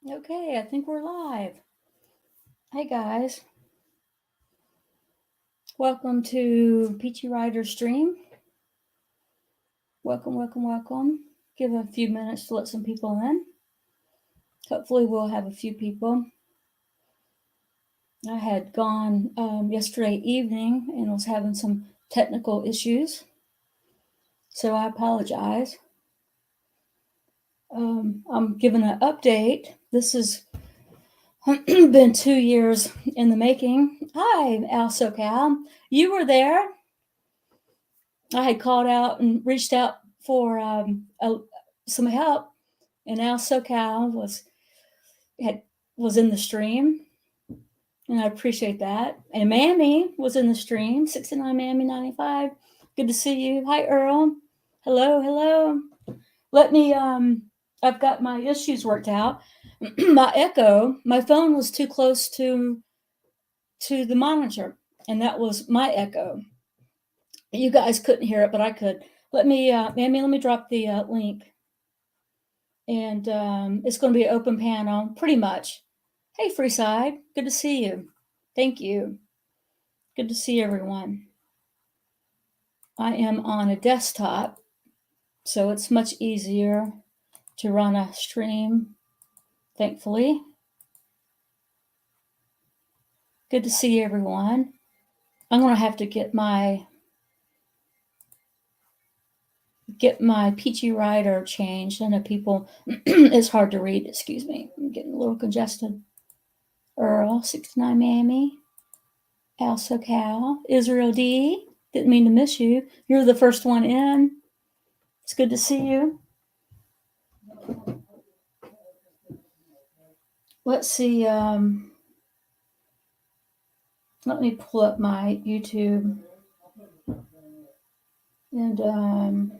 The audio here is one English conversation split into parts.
Okay, I think we're live. Hey guys, welcome to Peachy Rider Stream. Welcome, welcome, welcome. Give a few minutes to let some people in. Hopefully, we'll have a few people. I had gone yesterday evening and was having some technical issues, so I apologize. I'm giving an update. This has been 2 years in the making. Hi, Al SoCal. You were there. I had called out and reached out for some help, and Al SoCal was in the stream, and I appreciate that. And Mammy was in the stream, 69 Mammy 95. Good to see you. Hi, Earl. Hello, hello. Let me. I've got my issues worked out. My echo. My phone was too close to the monitor, and that was my echo. You guys couldn't hear it, but I could. Mammy, let me drop the link. And it's going to be an open panel, pretty much. Hey, Freeside, good to see you. Thank you. Good to see everyone. I am on a desktop, so it's much easier to run a stream, thankfully. Good to see everyone. I'm going to have to get my Peachy Rider changed. I know people, it's hard to read. Excuse me. I'm getting a little congested. Earl, 69 Mammy. Al SoCal. Israel D. Didn't mean to miss you. You're the first one in. It's good to see you. Let's see. Let me pull up my YouTube. And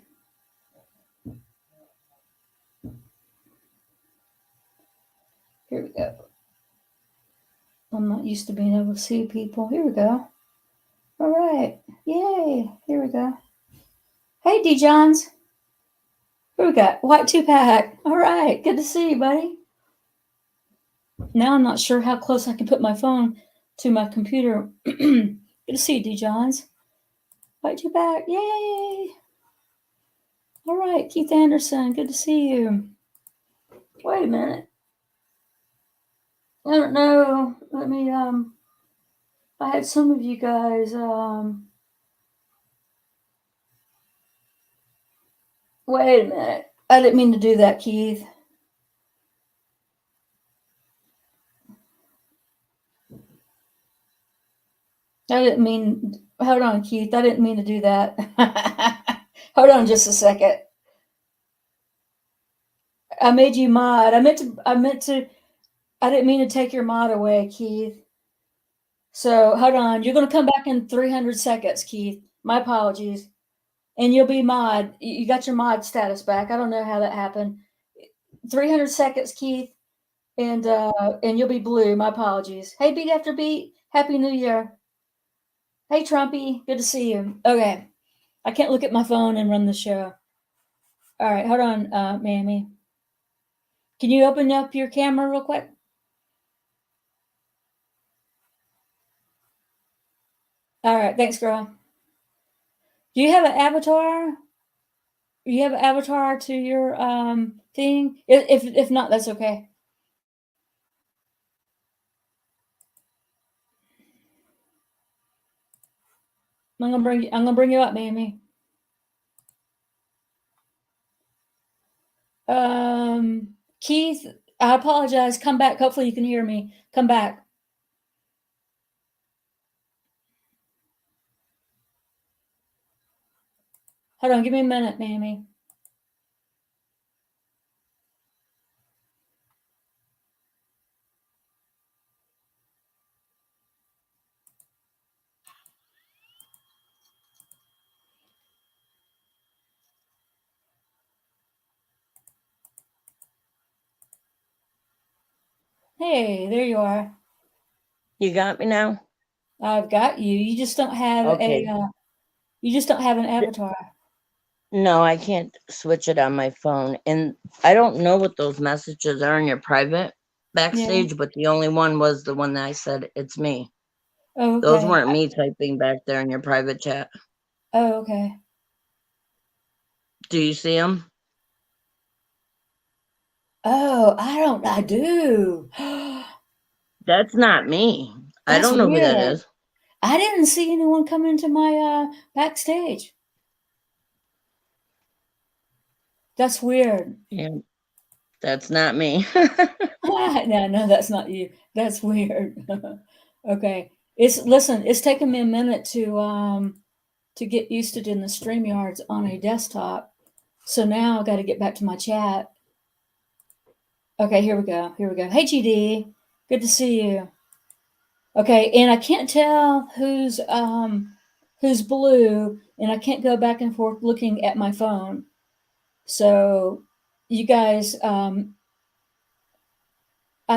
here we go. I'm not used to being able to see people. Here we go. All right. Yay. Here we go. Hey, D. Johns. Here we got White 2-pack. All right. Good to see you, buddy. Now I'm not sure how close I can put my phone to my computer. Good to see you, D. Johns. White 2-pack. Yay. All right. Keith Anderson. Good to see you. Wait a minute. I don't know. Let me, I had some of you guys, wait a minute. I didn't mean to do that, Keith. I didn't mean, hold on, Keith. I didn't mean to do that. Hold on just a second. I made you mod. I didn't mean to take your mod away, Keith. So hold on. You're going to come back in 300 seconds, Keith. My apologies. And you'll be mod. You got your mod status back. I don't know how that happened. 300 seconds, Keith. And you'll be blue. My apologies. Hey, Beat After Beat. Happy New Year. Hey, Trumpy. Good to see you. Okay. I can't look at my phone and run the show. All right. Hold on, Mammy. Can you open up your camera real quick? All right. Thanks, girl. Do you have an avatar? You have an avatar to your thing? If not, that's okay. I'm gonna bring you up, Mammy. Keith, I apologize. Come back. Hopefully you can hear me. Come back. Hold on. Give me a minute, Mammy. Hey, there you are. You got me now? I've got you. You just don't have you just don't have an avatar. No, I can't switch it on my phone. And I don't know what those messages are in your private. backstage, but the only one was the one that I said, it's me. Oh, okay. Those weren't me typing back there in your private chat. Oh, okay. Do you see them? Oh, I do. That's not me. I That's don't know who that weird. is. I didn't see anyone come into my backstage. That's weird. Yeah, that's not me. No, that's not you. That's weird. Okay. It's taken me a minute to get used to doing the StreamYards on a desktop. So now I've got to get back to my chat. Okay, here we go. Here we go. Hey GD. Good to see you. Okay, and I can't tell who's blue, and I can't go back and forth looking at my phone. So you guys, I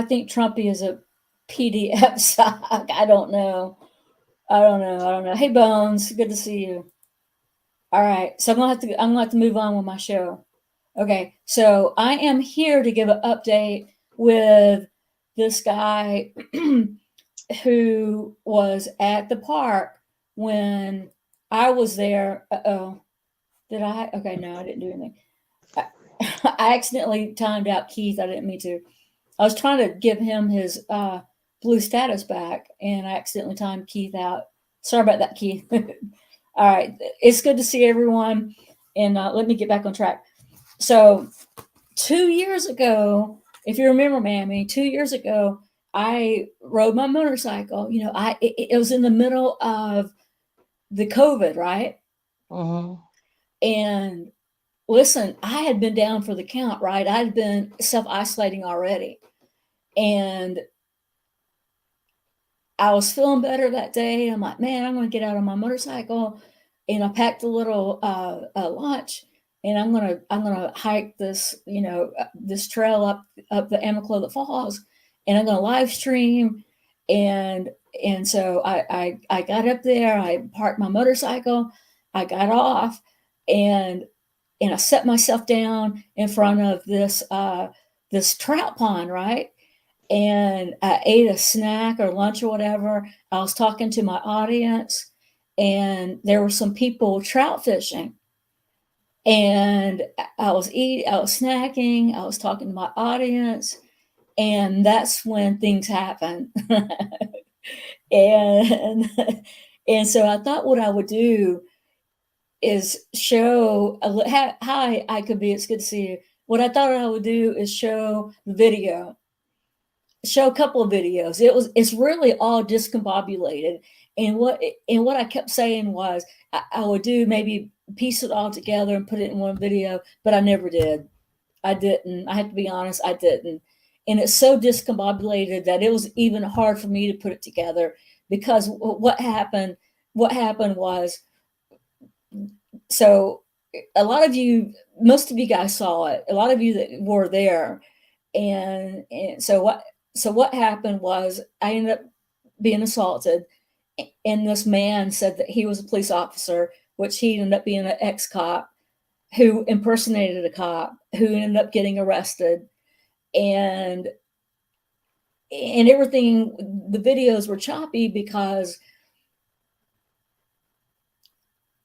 think Trumpy is a PDF sock. I don't know. I don't know. I don't know. Hey Bones, good to see you. All right, so I'm gonna have to move on with my show. Okay, so I am here to give an update with this guy who was at the park when I was there. Oh, did I? Okay, no, I didn't do anything. I, I accidentally timed out Keith. I didn't mean to. I was trying to give him his blue status back, and I accidentally timed Keith out. Sorry about that, Keith. All right, it's good to see everyone, and let me get back on track. So, 2 years ago, if you remember, Mammy, 2 years ago, I rode my motorcycle. You know, it was in the middle of the COVID, right? Mm-hmm. And listen, I had been down for the count, right? I'd been self isolating already, and I was feeling better that day. I'm like, man, I'm going to get out on my motorcycle, and I packed a little lunch, and I'm gonna hike this, this trail up the Amiclola Falls, and I'm gonna live stream, and so I got up there, I parked my motorcycle, I got off, and I set myself down in front of this trout pond, right? And I ate a snack or lunch or whatever. I was talking to my audience, and there were some people trout fishing. And I was snacking, I was talking to my audience, and that's when things happen. and and so I thought what I would do is show hi, I could be, it's good to see you. What I thought I would do is show the video, show a couple of videos. It's really all discombobulated. And what I kept saying was I would do maybe piece it all together and put it in one video, but I never did. I didn't. I have to be honest, I didn't. And it's so discombobulated that it was even hard for me to put it together, because what happened was, so a lot of you, most of you guys saw it. A lot of you that were there, and so what happened was I ended up being assaulted, and this man said that he was a police officer, which he ended up being an ex-cop who impersonated a cop, who ended up getting arrested, and everything. The videos were choppy because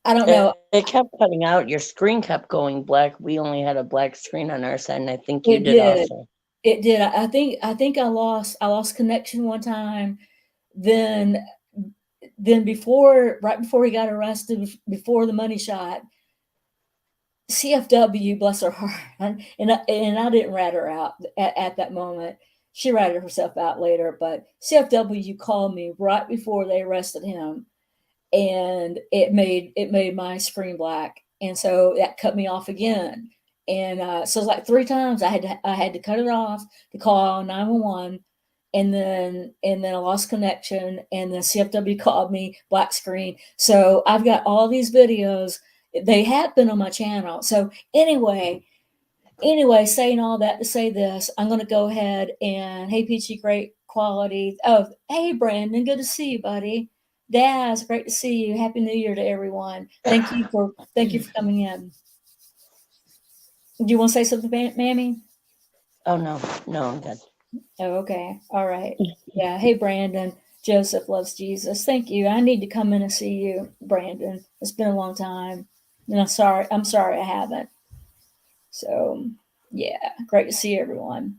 I don't know. It kept cutting out. Your screen kept going black. We only had a black screen on our side, and I think you It did did. also. It did. I think I lost connection one time. Then right before he got arrested, before the money shot, CFW, bless her heart, and I didn't rat her out at that moment. She ratted herself out later, but CFW called me right before they arrested him, and it made my screen black, and so that cut me off again. And so it's like 3 times I had to cut it off to call 911, and then I lost connection, and then CFW called me, black screen. So I've got all these videos. They have been on my channel. So anyway, saying all that to say this, I'm going to go ahead and, hey Peachy, great quality. Oh, hey Brandon, good to see you, buddy. Daz, great to see you. Happy New Year to everyone. Thank you for coming in. Do you want to say something, Mammy? Oh no, I'm good. Oh, okay. All right. Yeah. Hey, Brandon. Joseph loves Jesus. Thank you. I need to come in and see you, Brandon. It's been a long time. And I'm sorry I haven't. So yeah, great to see everyone.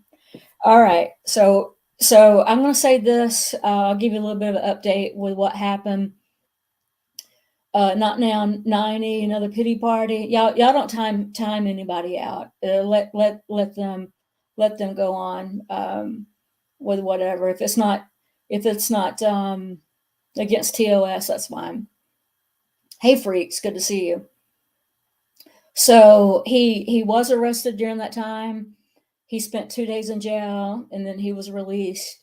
All right. So I'm gonna say this. I'll give you a little bit of an update with what happened. Not now 90, another pity party. Y'all don't time anybody out. Let them go on with whatever. If it's not against TOS, that's fine. Hey freaks, good to see you. So he was arrested during that time. He spent 2 days in jail and then he was released.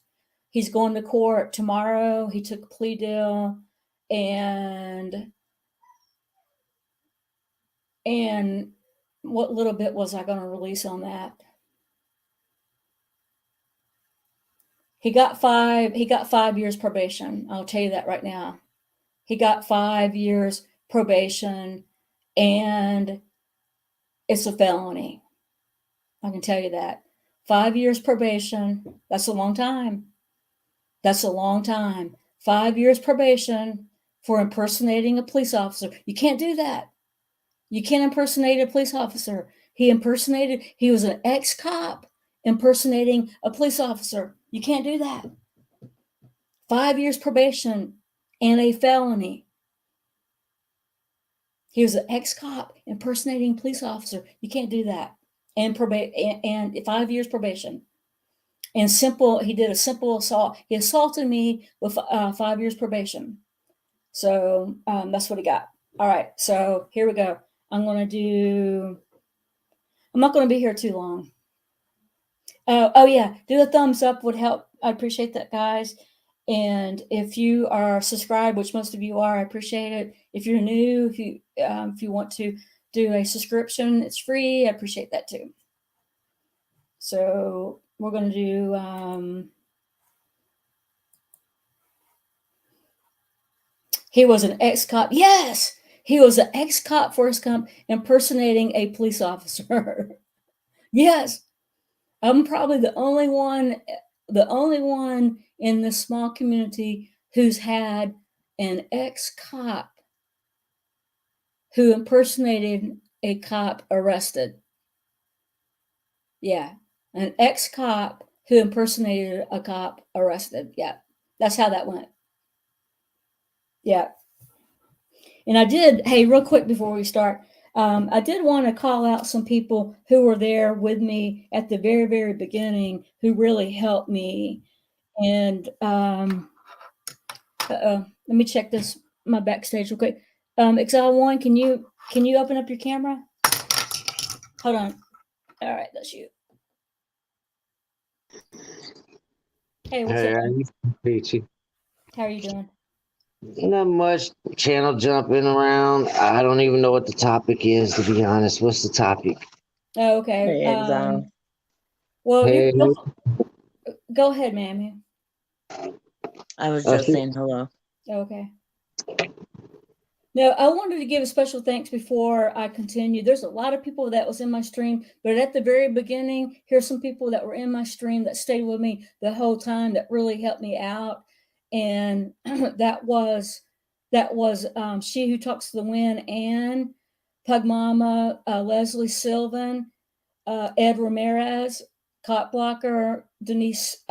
He's going to court tomorrow. He took a plea deal, and what little bit was I going to release on that? He got 5 years probation. I'll tell you that right now. He got 5 years probation, and it's a felony. I can tell you that. 5 years probation. That's a long time. That's a long time. 5 years probation for impersonating a police officer. You can't do that. You can't impersonate a police officer. He was an ex-cop impersonating a police officer. You can't do that. 5 years probation and a felony. He was an ex-cop impersonating a police officer. You can't do that. And 5 years probation. And he did a simple assault. He assaulted me with 5 years probation. So that's what he got. All right. So here we go. I'm not going to be here too long. Oh yeah, do a thumbs up would help. I appreciate that, guys. And if you are subscribed, which most of you are, I appreciate it. If you're new, if you want to do a subscription, it's free. I appreciate that too. So we're going to do. He was an ex-cop. Yes, he was an ex-cop, Forrest Gump, impersonating a police officer. Yes, I'm probably the only one in this small community who's had an ex-cop who impersonated a cop arrested. Yeah, an ex-cop who impersonated a cop arrested. Yeah, that's how that went. Yeah. And I did, hey, real quick before we start, I did want to call out some people who were there with me at the very, very beginning who really helped me. And let me check my backstage real quick. Exile1, can you open up your camera? Hold on. All right, that's you. Hey, what's up? Peachy. How are you doing? Not much. Channel jumping around. I don't even know what the topic is, to be honest. What's the topic? Oh, okay. Hey, Exile. Well, Hey. go ahead, Mammy. I was just saying hello. Okay. Now, I wanted to give a special thanks before I continue. There's a lot of people that was in my stream, but at the very beginning, here's some people that were in my stream that stayed with me the whole time that really helped me out. And that was She Who Talks to the Wind, Anne, Pug Mama, Leslie Sylvan, Ed Ramirez, Cop Blocker, Dennis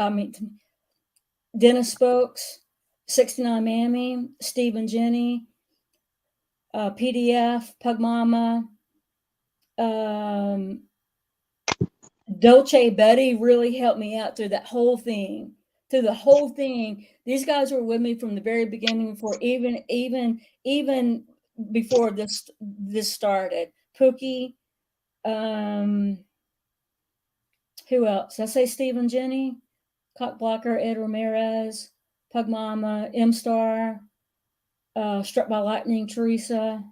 Spokes, 69 Mammy, Steve and Jenny, PDF, Pug Mama, Dolce Betty really helped me out through that whole thing. Through the whole thing, these guys were with me from the very beginning, before even before this started. Pookie, who else? Did I say Steve and Jenny, Cock Blocker, Ed Ramirez, Pug Mama, M Star, Struck by Lightning, Teresa.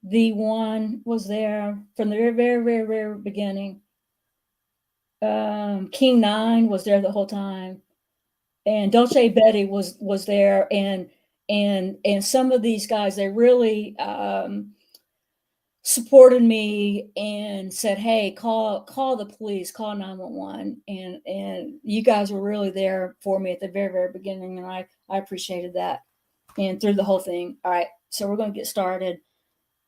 The one was there from the very, very, very, very beginning. King Nine was there the whole time, and Dolce Betty was there, and some of these guys, they really supported me and said, "Hey, call the police, call 911." And you guys were really there for me at the very, very beginning, and I appreciated that. And through the whole thing. All right, so we're going to get started.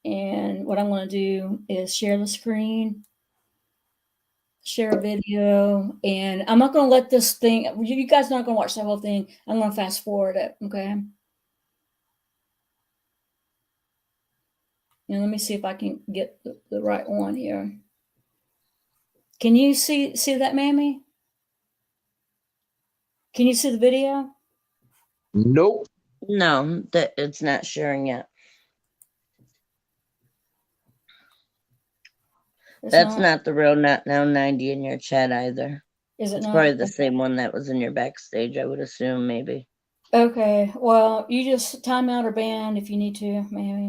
And what I'm going to do is share the screen, share a video, and I'm not going to let this thing, you guys are not going to watch the whole thing. I'm going to fast forward it, okay? And let me see if I can get the right one here. Can you see that, Mammy? Can you see the video? Nope. No, that it's not sharing yet. That's not the real Not Now 90 in your chat either. Is it it's not? probably the same one that was in your backstage, I would assume, maybe. Okay, well, you just time out or ban if you need to, Mammy.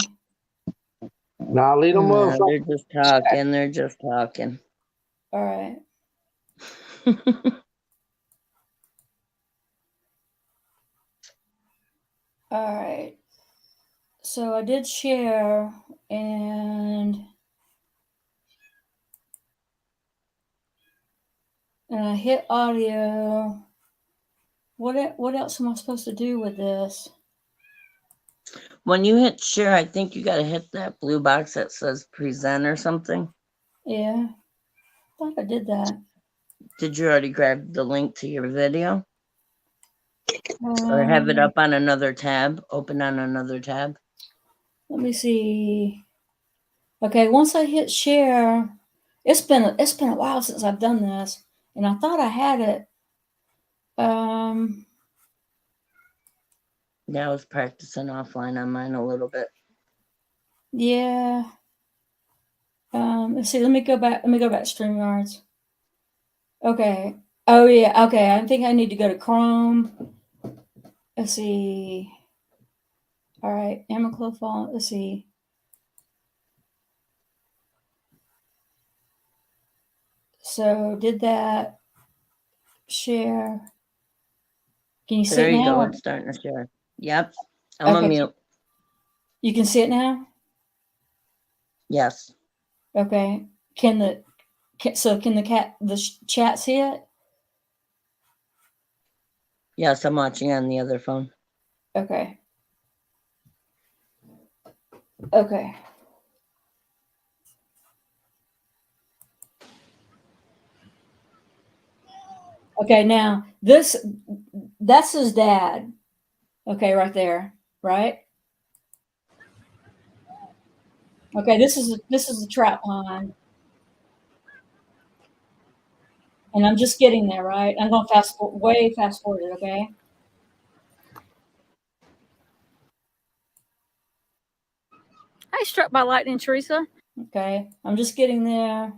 Nah, leave them No, motherfuckers. they're just talking. They're just talking. All right. All right. So I did share, and I hit audio. What else am I supposed to do with this? When you hit share, I think you got to hit that blue box that says present or something. Yeah, I thought I did that. Did you already grab the link to your video? Or have it up on another tab, open on another tab? Let me see. Okay, once I hit share, it's been a while since I've done this, and I thought I had it. Yeah, I was practicing offline on mine a little bit. Yeah. Let's see. Let me go back to StreamYards. Okay. Oh yeah. Okay. I think I need to go to Chrome. Let's see. All right. Amiclo font. Let's see. So did that. Share. Can you see There it you now? go. It's starting to share. Yep. I'm Okay. on mute. You can see it now? Yes. Okay. Can the chat see it? Yes, I'm watching on the other phone. Okay. Okay. Okay, now that's his dad. Okay, right there, right? Okay, this is the trap pond. And I'm just getting there, right? I'm going to way fast forward it, okay? I struck by lightning, Teresa. Okay, I'm just getting there.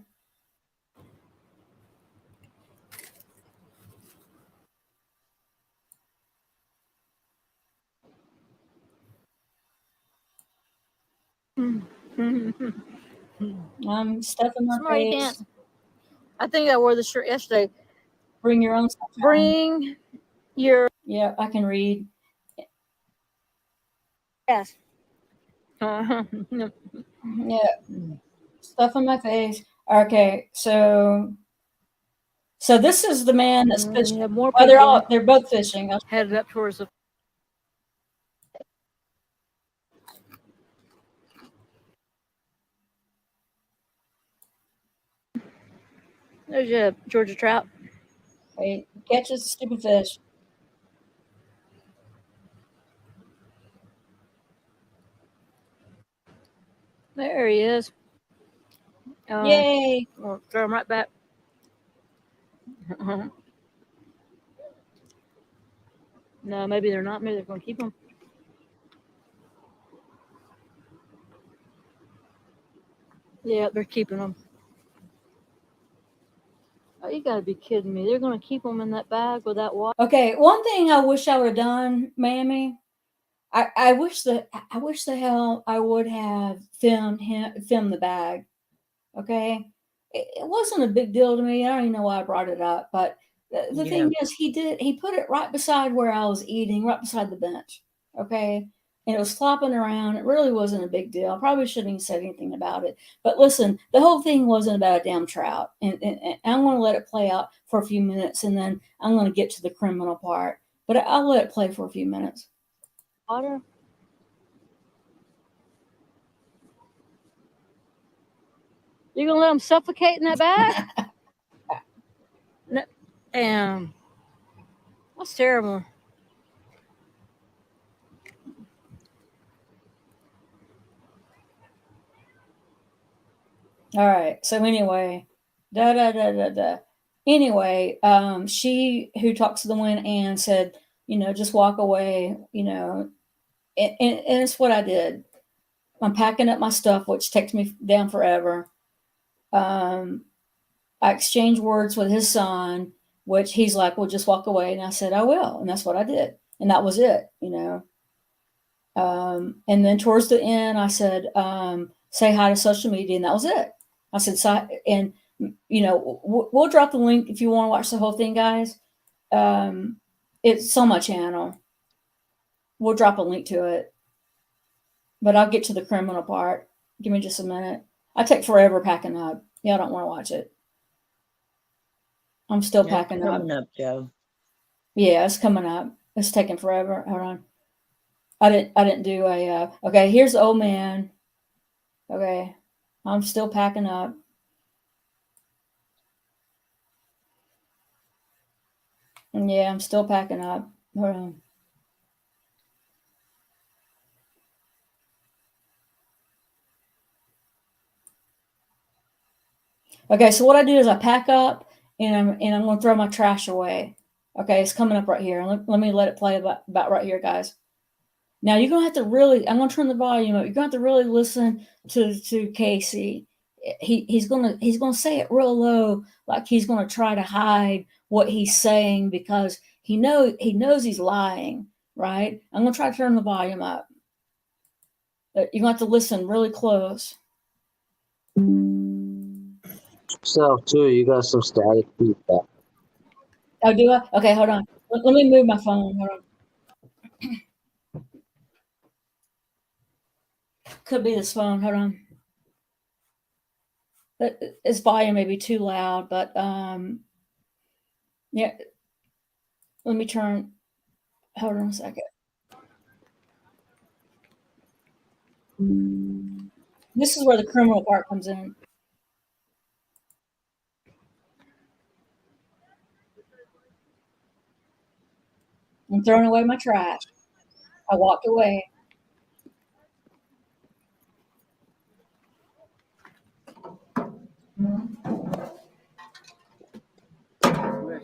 I'm stuffing my Somebody face. can't. I think I wore the shirt yesterday. Bring your own sunshine. Bring your. Yeah, I can read. Yes. Yeah. Stuff on my face. Okay, so this is the man that's fishing. Have more Well, people they're both fishing. headed up towards the. There's your Georgia trout. Wait, catches the stupid fish. There he is. Yay! We'll throw him right back. No, maybe they're not. Maybe they're going to keep them. Yeah, they're keeping them. Oh, you got to be kidding me. They're going to keep them in that bag with that water. Okay, one thing I wish I would have done, Mammy, I wish the hell I would have filmed the bag. Okay, it wasn't a big deal to me. I don't even know why I brought it up, but the thing is, he put it right beside where I was eating, right beside the bench. Okay, and it was flopping around. It really wasn't a big deal. I probably shouldn't even said anything about it. But listen, the whole thing wasn't about a damn trout. And I'm going to let it play out for a few minutes, and then I'm going to get to the criminal part. But I'll let it play for a few minutes. Water. You gonna let them suffocate in that bag? No, damn. That's terrible. All right. So anyway, Anyway, she who talks to the wind and said, just walk away, and it's what I did. I'm packing up my stuff, which takes me down forever. I exchanged words with his son, which he's like, well, just walk away. And I said, I will. And that's what I did. And that was it, And then towards the end, I said, say hi to social media. And that was it. I said, and, we'll drop the link if you want to watch the whole thing, guys. It's on my channel. We'll drop a link to it. But I'll get to the criminal part. Give me just a minute. I take forever packing up. Y'all don't want to watch it. I'm still packing up. Coming up, Joe. Yeah, it's coming up. It's taking forever. Hold on. I didn't do a. Okay, here's the old man. Okay, I'm still packing up. And yeah, I'm still packing up. Hold on. Okay, so what I do is I pack up and I'm going to throw my trash away. Okay, it's coming up right here. Let me let it play about right here, guys. Now you're gonna have to really. I'm gonna turn the volume up. You're gonna have to really listen to Casey. He's gonna say it real low, like he's gonna try to hide what he's saying because he knows he's lying, right? I'm gonna try to turn the volume up. You're gonna have to listen really close. So too, you got some static feedback. Oh, do I? Okay, hold on. Let me move my phone. Hold on. Could be this phone. Hold on. Its volume may be too loud, but yeah. Let me turn. Hold on a second. This is where the criminal part comes in. I'm throwing away my trash. I walked away.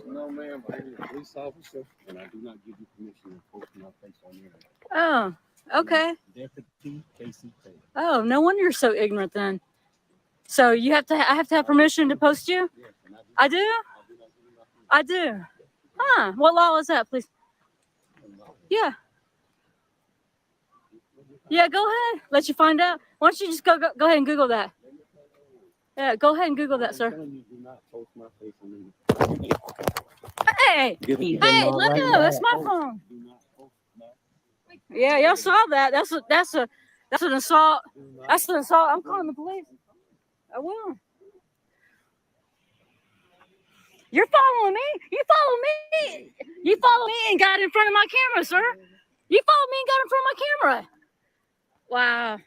No, ma'am, I am a police officer, and I do not give you permission to post my face on the internet. Oh, okay. Deputy Casey Taylor. Oh, no wonder you're so ignorant then. So you have to. I have to have permission to post you. Yes, and I do. I do. Huh? What law is that, please? Yeah. Yeah. Go ahead. Let you find out. Why don't you just go ahead and Google that? Yeah. Go ahead and Google that, sir. You do not post my face on the internet. Hey. Hey, let go. That's my phone. Do not post my. Yeah, y'all saw that. That's an assault. That's an assault. I'm calling the police. I will. You're following me. You follow me. You follow me and got in front of my camera, sir. You followed me and got in front of my camera. Wow.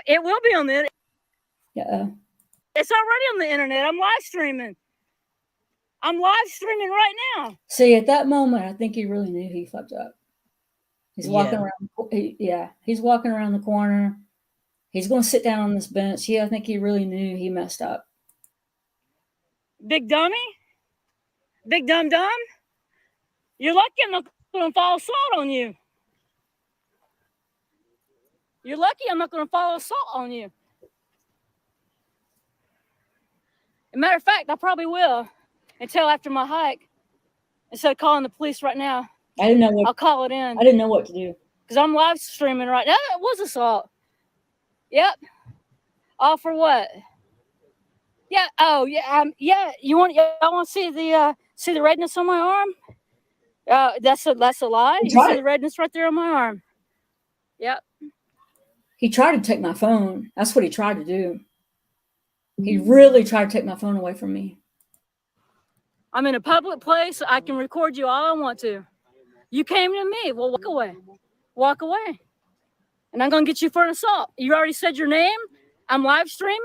It will be on the internet. Yeah. It's already on the internet. I'm live streaming. I'm live streaming right now. See, at that moment, I think he really knew he fucked up. He's walking Yeah. around. He's walking around the corner. He's going to sit down on this bench. Yeah, I think he really knew he messed up. Big dummy. Big dumb. You're lucky I'm not going to follow assault on you. You're lucky I'm not going to follow assault on you. As a matter of fact, I probably will until after my hike. Instead of calling the police right now, I didn't know what. I'll call it in. I didn't know what to do. Because I'm live streaming right now. That was assault. Yep. All for what? Yeah. Oh, yeah. Yeah. Y'all want to see the redness on my arm? That's a lie. You see the redness right there on my arm. Yep. He tried to take my phone. That's what he tried to do. He really tried to take my phone away from me. I'm in a public place. I can record you all I want to. You came to me. Well, walk away. Walk away. And I'm going to get you for an assault. You already said your name. I'm live streaming.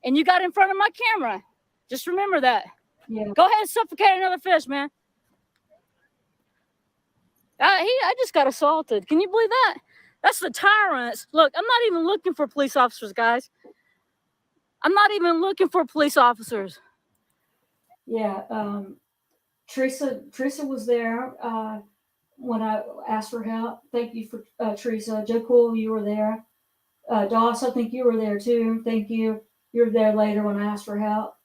And you got in front of my camera. Just remember that. Yeah. Go ahead and suffocate another fish, man. I just got assaulted. Can you believe that? That's the tyrants. Look, I'm not even looking for police officers, guys. I'm not even looking for police officers. Yeah. Teresa was there when I asked for help. Thank you for Teresa. Joe Cool, you were there. Doss, I think you were there too. Thank you. You were there later when I asked for help.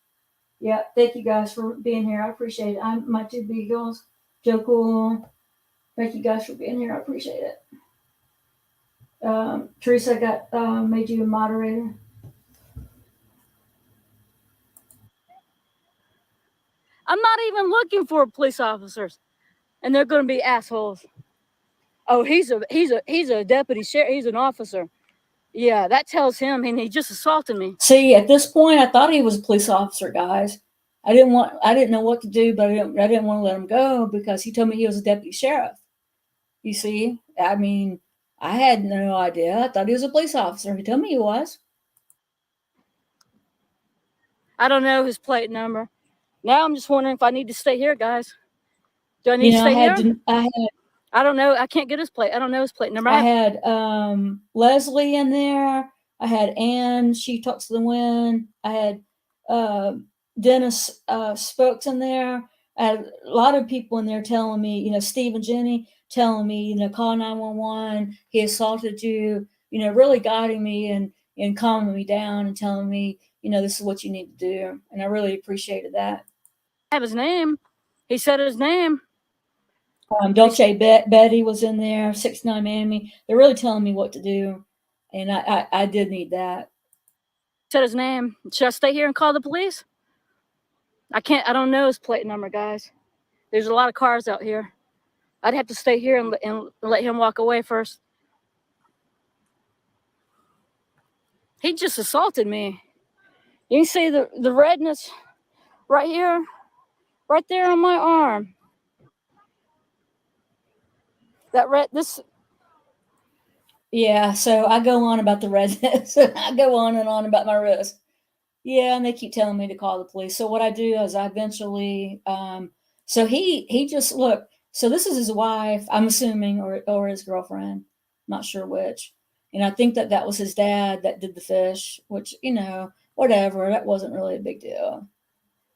Yeah, thank you guys for being here. I appreciate it. I'm my two beagles, Joe Cool. Thank you guys for being here. I appreciate it. Teresa got made you a moderator. I'm not even looking for police officers, and they're going to be assholes. Oh, he's a deputy sheriff. He's an officer. Yeah, that tells him, and he just assaulted me. See, at this point, I thought he was a police officer, guys. I didn't know what to do, but I didn't want to let him go because he told me he was a deputy sheriff. You see, I mean, I had no idea. I thought he was a police officer. He told me he was. I don't know his plate number. Now I'm just wondering if I need to stay here, guys. Do I need to stay here? I don't know. I can't get his plate. I don't know his plate number. I had Leslie in there. I had Ann. She talks to the wind. I had Dennis Spokes in there. I had a lot of people in there telling me, Steve and Jenny telling me, call 911. He assaulted you, really guiding me and calming me down and telling me, this is what you need to do. And I really appreciated that. I have his name. He said his name. Dolce Betty was in there, 69 Mammy. They're really telling me what to do. And I did need that. Said his name. Should I stay here and call the police? I don't know his plate number, guys. There's a lot of cars out here. I'd have to stay here and let him walk away first. He just assaulted me. You can see the redness right here, right there on my arm. Yeah, so I go on about the redness. I go on and on about my wrist. Yeah, and they keep telling me to call the police. So what I do is I eventually, so he just, look, so this is his wife, I'm assuming, or his girlfriend, not sure which. And I think that was his dad that did the fish, which, whatever, that wasn't really a big deal.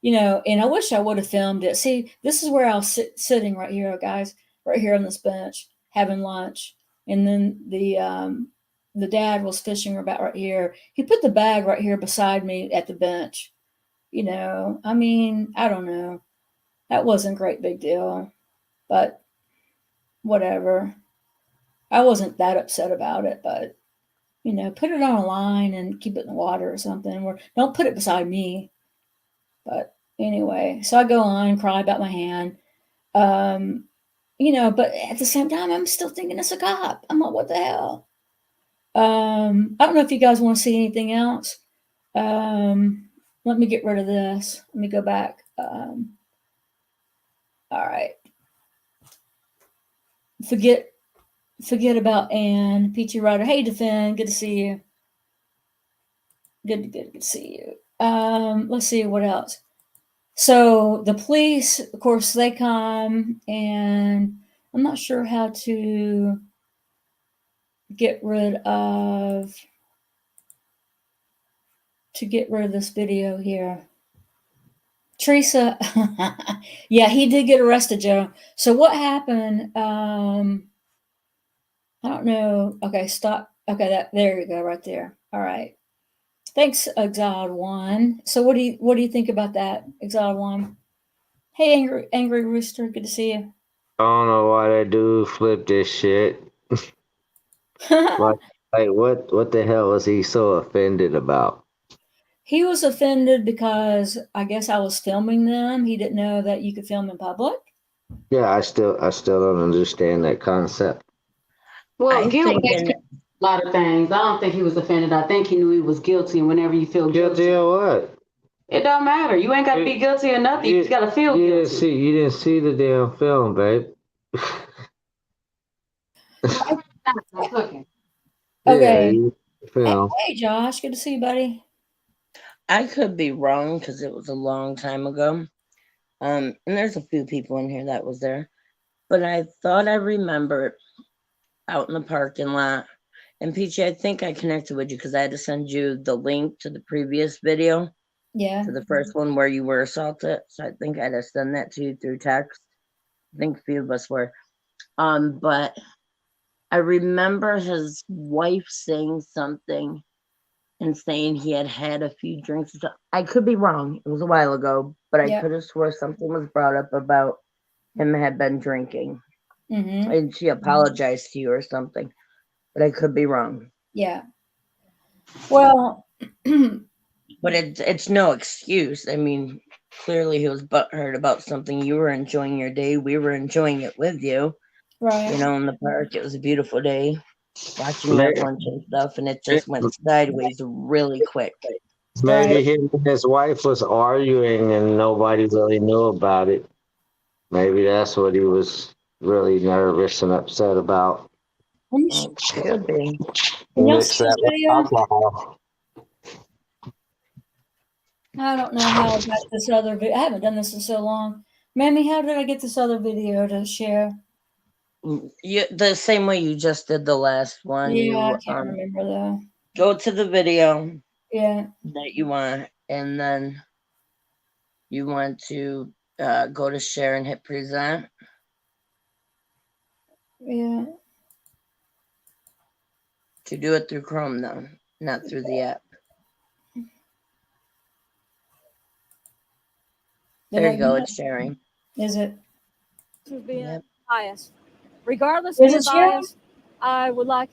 And I wish I would have filmed it. See, this is where I was sitting right here, guys, right here on this bench, having lunch. And then the dad was fishing about right here. He put the bag right here beside me at the bench. I mean, I don't know. That wasn't a great big deal, but whatever. I wasn't that upset about it, but, put it on a line and keep it in the water or something. Or don't put it beside me. But anyway, so I go on and cry about my hand. But at the same time, I'm still thinking it's a cop. I'm like, what the hell? I don't know if you guys want to see anything else. Let me get rid of this. Let me go back. All right. Forget about Ann. Peachy Rider. Hey, Defend. Good to see you. Good to see you. Let's see what else. So the police, of course, they come, and I'm not sure how to get rid of this video here. Teresa, yeah, he did get arrested, Joe. So what happened? I don't know. Okay, stop. Okay, there you go, right there. All right. Thanks, Exiled One. So what do you think about that, Exiled One? Hey, Angry Rooster, good to see you. I don't know why that dude flipped this shit. like what the hell was he so offended about? He was offended because I guess I was filming them. He didn't know that you could film in public. Yeah, I still don't understand that concept. Well, I guilt think, makes and people do a lot of things. I don't think he was offended. I think he knew he was guilty. And whenever you feel Guilty guilty, of what? it don't matter. You ain't got to be guilty of nothing. You just got to feel You didn't guilty. you didn't see the damn film, babe. Not cooking. Yeah, Okay. film. Hey, Josh. Good to see you, buddy. I could be wrong because it was a long time ago. And there's a few people in here that was there, but I thought I remembered out in the parking lot. And Peachy, I think I connected with you because I had to send you the link to the previous video, Yeah. to the first one where you were assaulted. So I think I had to send that to you through text. I think a few of us were. But I remember his wife saying something and saying he had had a few drinks. I could be wrong. It was a while ago, but I Yep. could have swore something was brought up about him had been drinking. Mm-hmm. And she apologized to you or something, but I could be wrong. Yeah. Well, But it's no excuse. I mean, clearly he was butthurt about something. You were enjoying your day. We were enjoying it with you. right. You know, in the park. It was a beautiful day. Watching you Maybe, have lunch and stuff, and it just went sideways really quick. maybe him and his wife was arguing and nobody really knew about it. Maybe that's what he was really nervous and upset about. Let me sh- Could be. Can y'all Mix see this that with video? alcohol. I don't know how I got this other video. I haven't done this in so long. Mammy, how did I get this other video to share? The same way you just did the last one. Yeah, I You can't remember though. go to the video Yeah. that you want, and then you want to go to share and hit present. Yeah. To do it through Chrome though, not through the app. There you go. It's sharing. Is it? Being Yep. biased. Regardless Is of being it sharing? biased, I would like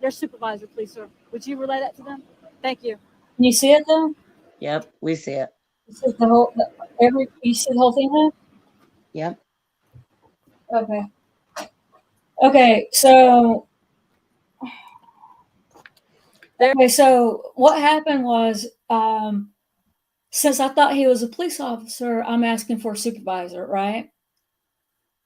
their supervisor, please, sir. Would you relay that to them? Thank you. Can you see it though? Yep. We see it. This is the whole you see the whole thing now? Yep. Okay. Okay, so what happened was since I thought he was a police officer, I'm asking for a supervisor, right?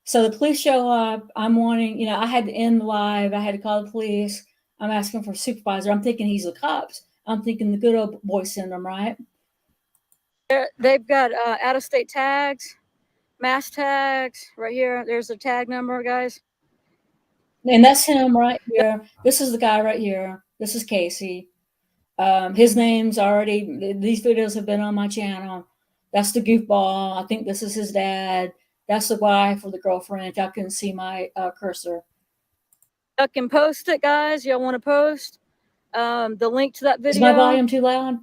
So the police show up. I'm wanting, I had to end the live. I had to call the police. I'm asking for a supervisor. I'm thinking he's the cops. I'm thinking the good old boy syndrome, right? They've got out-of-state tags, mass tags right here. There's the tag number, guys. And that's him right here. This is the guy right here. This is Casey. His name's already, these videos have been on my channel. That's the goofball. I think this is his dad. That's the wife or the girlfriend. Y'all can see my cursor. I can post it, guys. Y'all want to post the link to that video? Is my volume too loud?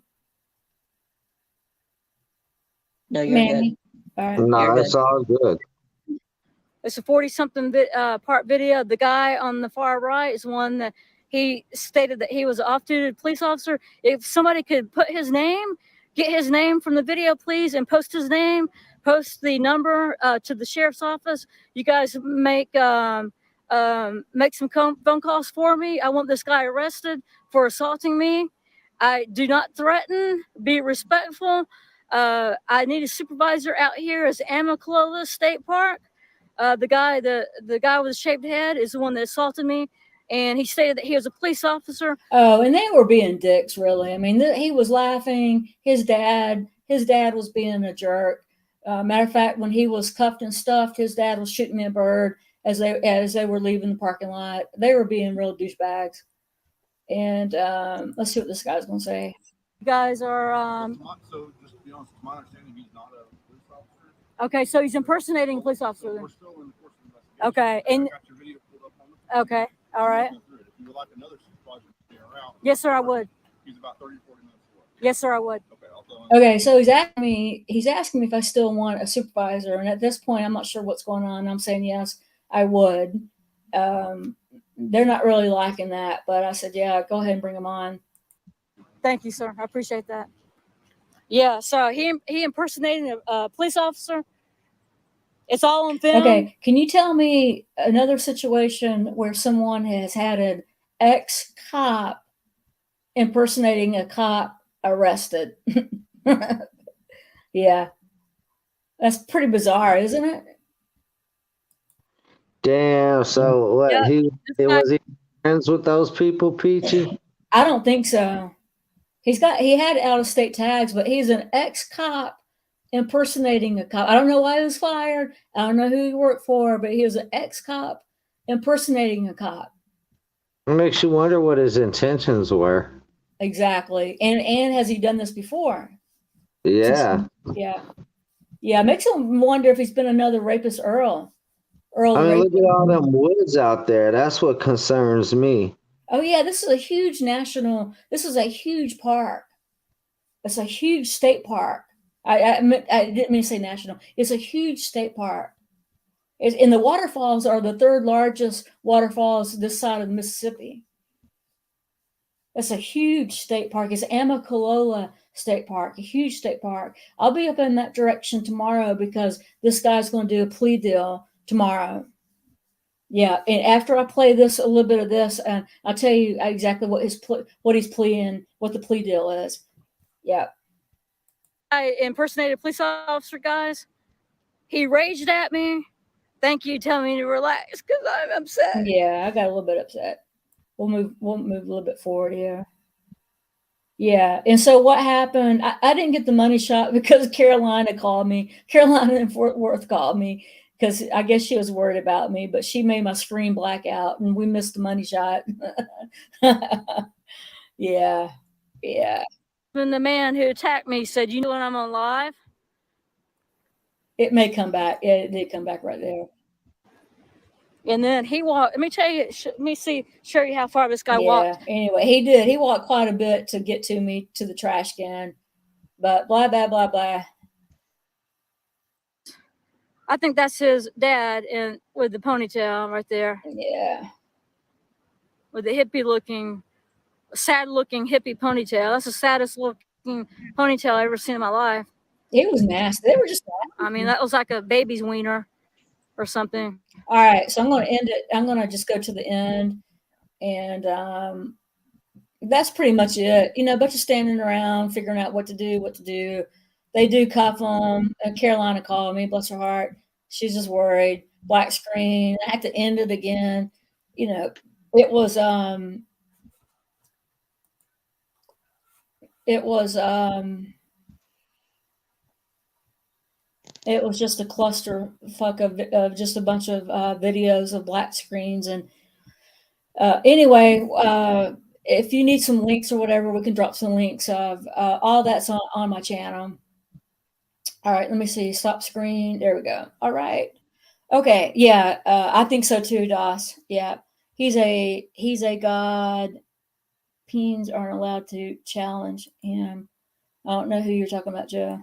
No, you're Mammy. All right. No, You're it's good. all good. It's a 40-something part video. The guy on the far right is one that he stated that he was an off-duty police officer. If somebody could put his name, get his name from the video, please, and post his name, post the number to the sheriff's office. You guys make some phone calls for me. I want this guy arrested for assaulting me. I do not threaten. Be respectful. I need a supervisor out here as Amicalola State Park. The guy with the shaved head is the one that assaulted me, and he stated that he was a police officer. Oh, and they were being dicks, really. I mean, he was laughing. His dad was being a jerk. Matter of fact, when he was cuffed and stuffed, his dad was shooting me a bird as they were leaving the parking lot. They were being real douchebags. And let's see what this guy's gonna say. You guys are So just to be honest, it's my understanding he's not a police officer. okay. So he's impersonating a police officer. We're still in the course of investigation. Okay, and I got your video pulled up on the okay, all right. If you would like another supervisor to be around, Yes, sir, I would. he's about 30 to 40 minutes away. Yes, sir, I would. Okay, I'll tell him. Okay, so he's asking me if I still want a supervisor, and at this point, I'm not sure what's going on. I'm saying yes, I would. They're not really liking that, but I said, yeah, go ahead and bring them on. Thank you, sir. I appreciate that. Yeah, so he impersonated a police officer. It's all on film. Okay, can you tell me another situation where someone has had an ex-cop impersonating a cop arrested? Yeah, that's pretty bizarre, isn't it? Damn. So what? Yeah, He this guy- was he friends with those people, Peachy? I don't think so. He had out of state tags, but he's an ex-cop impersonating a cop. I don't know why he was fired. I don't know who he worked for, but he was an ex-cop impersonating a cop. It makes you wonder what his intentions were. Exactly. And has he done this before? Yeah. Yeah. Yeah. It makes him wonder if he's been another rapist Earl. Earl I the mean, look rapist. at all them woods out there. That's what concerns me. Oh yeah, this is a huge this is a huge park. It's a huge state park. I didn't mean to say national. It's a huge state park. And the waterfalls are the third largest waterfalls this side of the Mississippi. It's a huge state park. It's Amicalola State Park, a huge state park. I'll be up in that direction tomorrow because this guy's going to do a plea deal tomorrow. Yeah, and after I play this, a little bit of this, and I'll tell you exactly what he's pleading, what the plea deal is. Yeah. I impersonated a police officer, guys. He raged at me. Thank you, telling me to relax because I'm upset. Yeah, I got a little bit upset. We'll move a little bit forward here. Yeah, and so what happened? I didn't get the money shot because Carolina called me. Carolina in Fort Worth called me because I guess she was worried about me, but she made my screen black out, and we missed the money shot. Yeah, yeah. And the man who attacked me said, "You know when I'm on live?" It may come back. Yeah, it did come back right there. And then he walked. Let me tell you. Let me show you how far this guy Yeah. walked. Anyway, he did. He walked quite a bit to get to me to the trash can, but blah blah blah blah. I think that's his dad, and with the ponytail right there, Yeah. with the hippie-looking, sad-looking hippie ponytail. That's the saddest looking ponytail I've ever seen in my life. It was nasty. They were just nasty. I mean, that was like a baby's wiener or something. All right, so I'm going to end it. I'm going to just go to the end, and that's pretty much it. You know, a bunch of standing around, figuring out what to do. They do cuff them. Carolina called me, bless her heart. She's just worried. Black screen. I had to end it again. You know, it was just a clusterfuck of just a bunch of videos of black screens. And anyway, if you need some links or whatever, we can drop some links of all that's on my channel. All right, let me see. Stop screen. There we go. All right. Okay. Yeah, I think so too, Doss. Yeah, he's a god. Peens aren't allowed to challenge him. I don't know who you're talking about, Joe.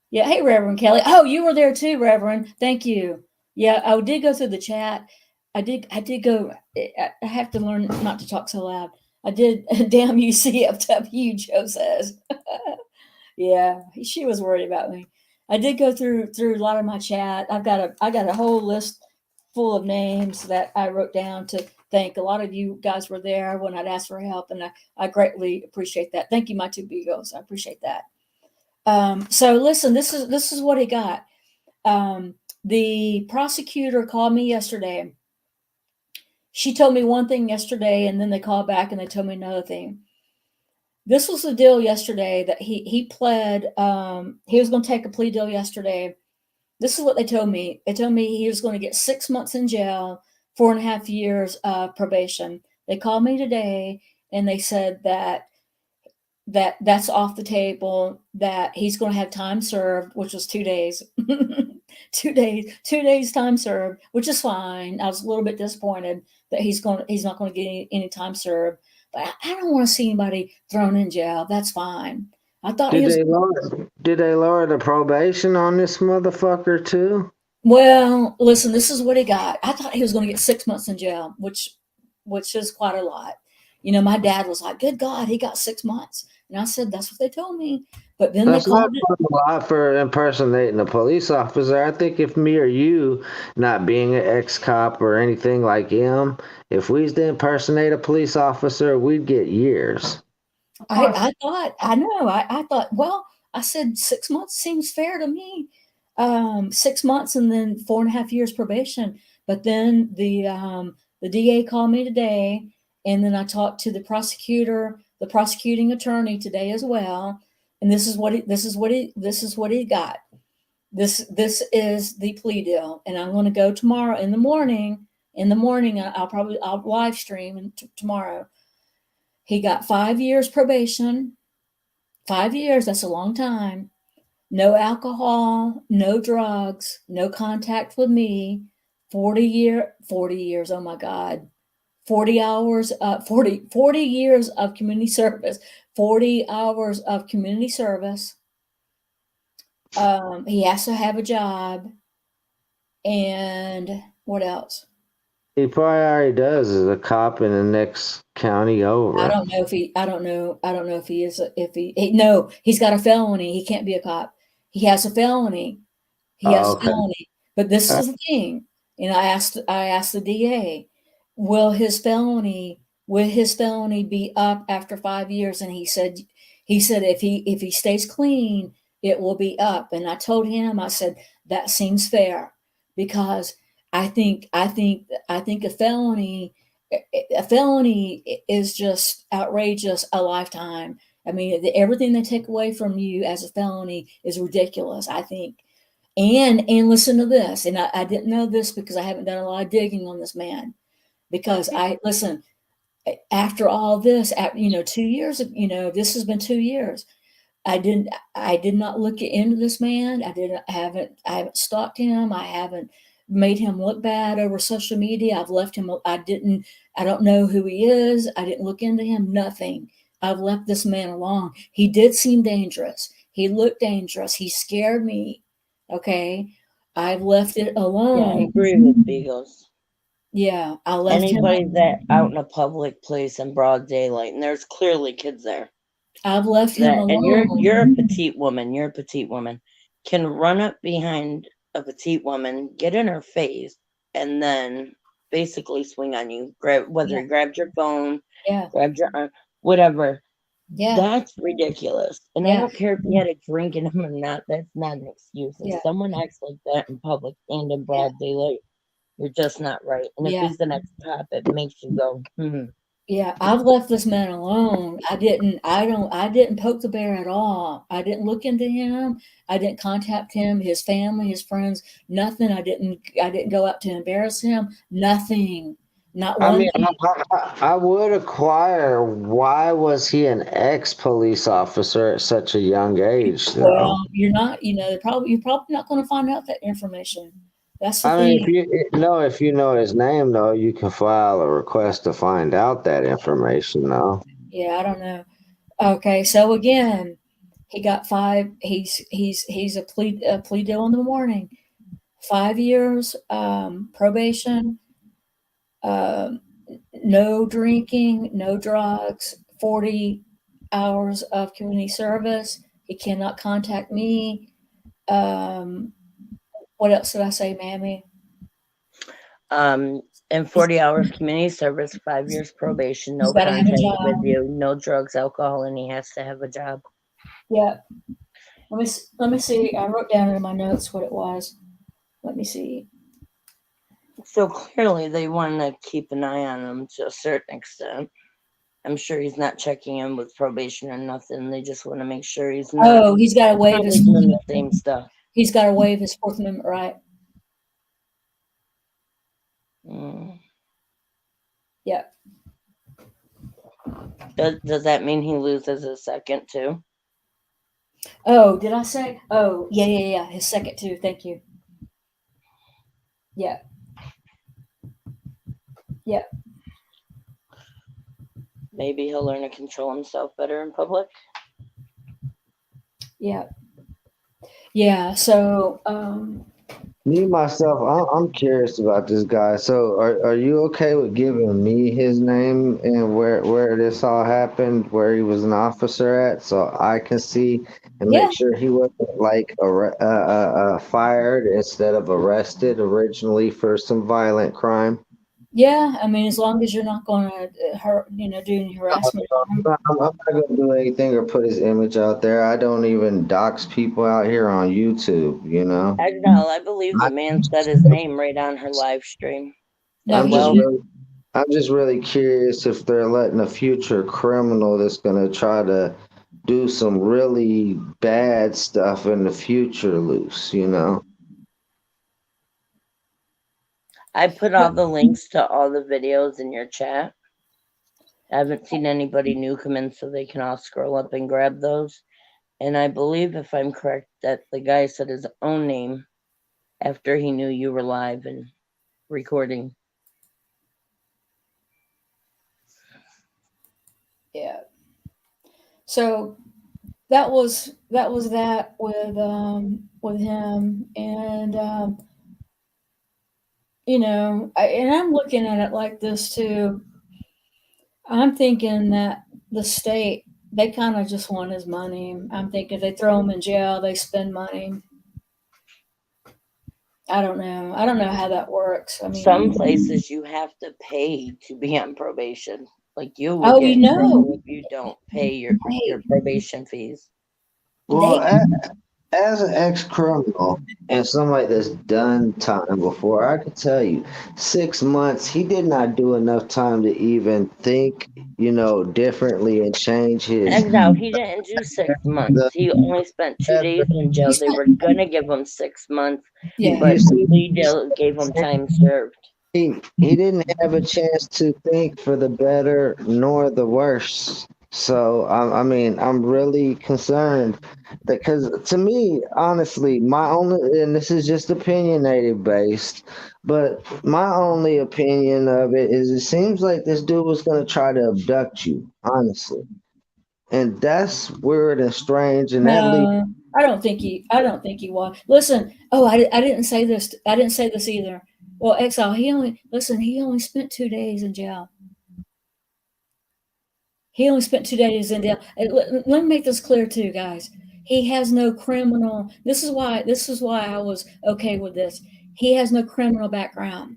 Yeah. Hey, Reverend Kelly. Oh, you were there too, Reverend. Thank you. Yeah, I did go through the chat. I did go. I have to learn not to talk so loud. I did. Damn you, CFW, Joe says. Yeah, she was worried about me. I did go through a lot of my chat. I got a whole list full of names that I wrote down to thank. A lot of you guys were there when I'd asked for help, and I greatly appreciate that. Thank you, my two Beagles. I appreciate that. So listen, this is what he got. The prosecutor called me yesterday. She told me one thing yesterday, and then they called back and they told me another thing. This was the deal yesterday that he pled. He was going to take a plea deal yesterday. This is what they told me. They told me he was going to get 6 months in jail, 4.5 years probation. They called me today and they said that's off the table, that he's going to have time served, which was 2 days. 2 days time served, which is fine. I was a little bit disappointed that he's not going to get any time served, but I don't want to see anybody thrown in jail. That's fine. I thought Did they lower the probation on this motherfucker too? Well, listen, this is what he got. I thought he was going to get 6 months in jail, which is quite a lot. You know, my dad was like, good God, he got 6 months. And I said, that's what they told me. But then they That's not called it. doing a lot for impersonating a police officer. I think if me or you, not being an ex-cop or anything like him, if we was to impersonate a police officer, we'd get years. I thought, I know, I thought, well, I said 6 months seems fair to me. 6 months and then 4.5 years probation. But then the DA called me today, and then I talked to the prosecutor, the prosecuting attorney today as well. And this is what he got. This is the plea deal, and I'm going to go tomorrow in the morning. In the morning, I'll live stream and tomorrow. He got 5 years probation. 5 years, that's a long time. No alcohol, no drugs, no contact with me. 40 years, oh my God. 40 hours, 40 years of community service. 40 hours of community service. He has to have a job. And what else? He probably already does as a cop in the next county over. I don't know if he is, no, he's got a felony. He can't be a cop. He has a felony. Okay. But this is the thing. And I asked the DA, will his felony be up after 5 years? And he said if he stays clean, it will be up. And I told him, I said, that seems fair, because I think a felony is just outrageous, a lifetime. I mean, everything they take away from you as a felony is ridiculous, I think. And listen to this, and I didn't know this because I haven't done a lot of digging on this man. Because after all this, 2 years, this has been 2 years. I did not look into this man. I haven't stalked him. I haven't made him look bad over social media. I've left him. I don't know who he is. I didn't look into him, nothing. I've left this man alone. He did seem dangerous. He looked dangerous. He scared me. Okay. I've left it alone. Yeah, I agree with Beagles. Yeah, I left Anybody him. that out in a public place in broad daylight, and there's clearly kids there. I've left him alone. And you're a petite woman. You're a petite woman. Can run up behind a petite woman, get in her face, and then basically swing on you. He grabbed your phone, grabbed your arm, whatever. Yeah. That's ridiculous. And I Yeah. don't care if he had a drink in him or not. That's not an excuse. If Yeah. someone acts like that in public and in broad daylight, you're just not right. And if he's the next cop, it makes you go, Yeah, I've left this man alone. I didn't poke the bear at all. I didn't look into him. I didn't contact him, his family, his friends, nothing. I didn't go out to embarrass him. Nothing. Not one thing. I would acquire, why was he an ex-police officer at such a young age, though? Well, you're probably not going to find out that information. That's the thing. If you know his name, though, you can file a request to find out that information, though. Yeah, I don't know. Okay, so again, he got 5. He's a plea deal in the morning. 5 years probation. No drinking, no drugs. 40 hours of community service. He cannot contact me. What else did I say, Mammy? And 40 hours community service, 5 years probation, no contact with you, no drugs, alcohol, and he has to have a job. Yeah. Let me see. I wrote down in my notes what it was. Let me see. So clearly they want to keep an eye on him to a certain extent. I'm sure he's not checking in with probation or nothing. They just want to make sure he's not. Oh, he's got to waive his doing the same stuff. He's got to waive his Fourth Amendment right. Yeah. Does that mean he loses his second too? Oh, did I say? Oh, yeah. His second too. Thank you. Yeah. Yeah. Maybe he'll learn to control himself better in public. Yeah. Yeah. So, Me myself, I'm curious about this guy. So, are you okay with giving me his name and where this all happened, where he was an officer at, so I can see and Yeah, make sure he wasn't like fired instead of arrested originally for some violent crime? yeah. I mean, as long as you're not going to hurt, do any harassment on him. I'm not gonna do anything or put his image out there. I don't even dox people out here on YouTube. Exile, I believe the man said his name right on her live stream No, as I'm he just well. didn't. really I'm just really curious if they're letting a future criminal that's gonna try to do some really bad stuff in the future loose. I put all the links to all the videos in your chat. I haven't seen anybody new come in, so they can all scroll up and grab those. And I believe, if I'm correct, that the guy said his own name after he knew you were live and recording. Yeah. So that was that with him, and and I'm looking at it like this too. I'm thinking that the state, they kind of just want his money. I'm thinking they throw him in jail, they spend money. I don't know. I don't know how that works. I Some mean, places you have to pay to be on probation. Like, you will oh, get in trouble if you don't pay your hey, probation fees. Well, they as an ex-criminal and somebody that's done time before, I could tell you, 6 months, he did not do enough time to even think, differently and change his. And no, he didn't do 6 months. The, He only spent 2 days in he jail. They spent were gonna give him 6 months, yeah. you but the see, plea deal gave him time served. he didn't have a chance to think for the better nor the worse. So I mean, I'm really concerned because to me, honestly, my only and this is just opinionated based, but my only opinion of it is it seems like this dude was gonna try to abduct you, honestly, and that's weird and strange, and that leads. No, I don't think he. I don't think he was. Listen. Oh, I didn't say this. I didn't say this either. Well, Exile. He only listen. He only spent 2 days in jail. He only spent 2 days in jail. And let me make this clear too, guys. He has no criminal. This is why. This is why I was okay with this. He has no criminal background.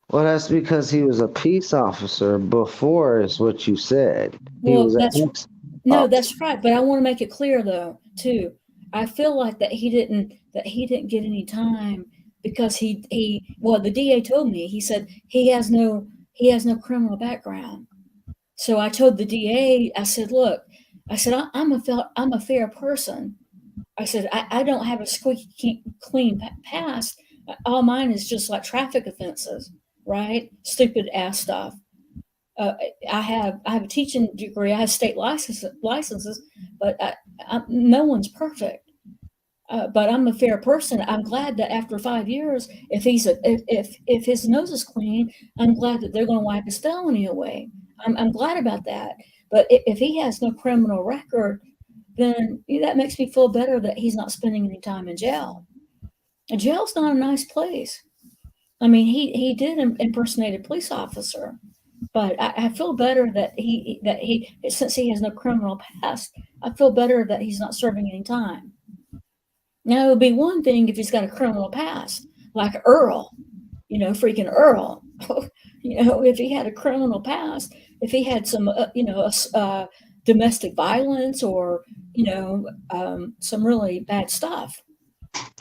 Well, that's because he was a peace officer before, is what you said. He Well, was an that's ex no, officer. that's right. But I want to make it clear though, too. I feel like that he didn't get any time because well, the DA told me, he said he has no criminal background. So I told the DA, I said, look, I said, I'm a fair person. I said, I don't have a squeaky clean past. All mine is just like traffic offenses, right? Stupid ass stuff. uh, I have a teaching degree. I have state licenses, but no one's perfect. But I'm a fair person. I'm glad that after 5 years, if his nose is clean, I'm glad that they're going to wipe his felony away. I'm glad about that. But if he has no criminal record, then that makes me feel better that he's not spending any time in jail. And jail's not a nice place. I mean, he did impersonate a police officer. But I feel better that he since he has no criminal past, I feel better that he's not serving any time. Now it would be one thing if he's got a criminal past, like Earl, freaking Earl. If he had a criminal past, if he had some, domestic violence or some really bad stuff.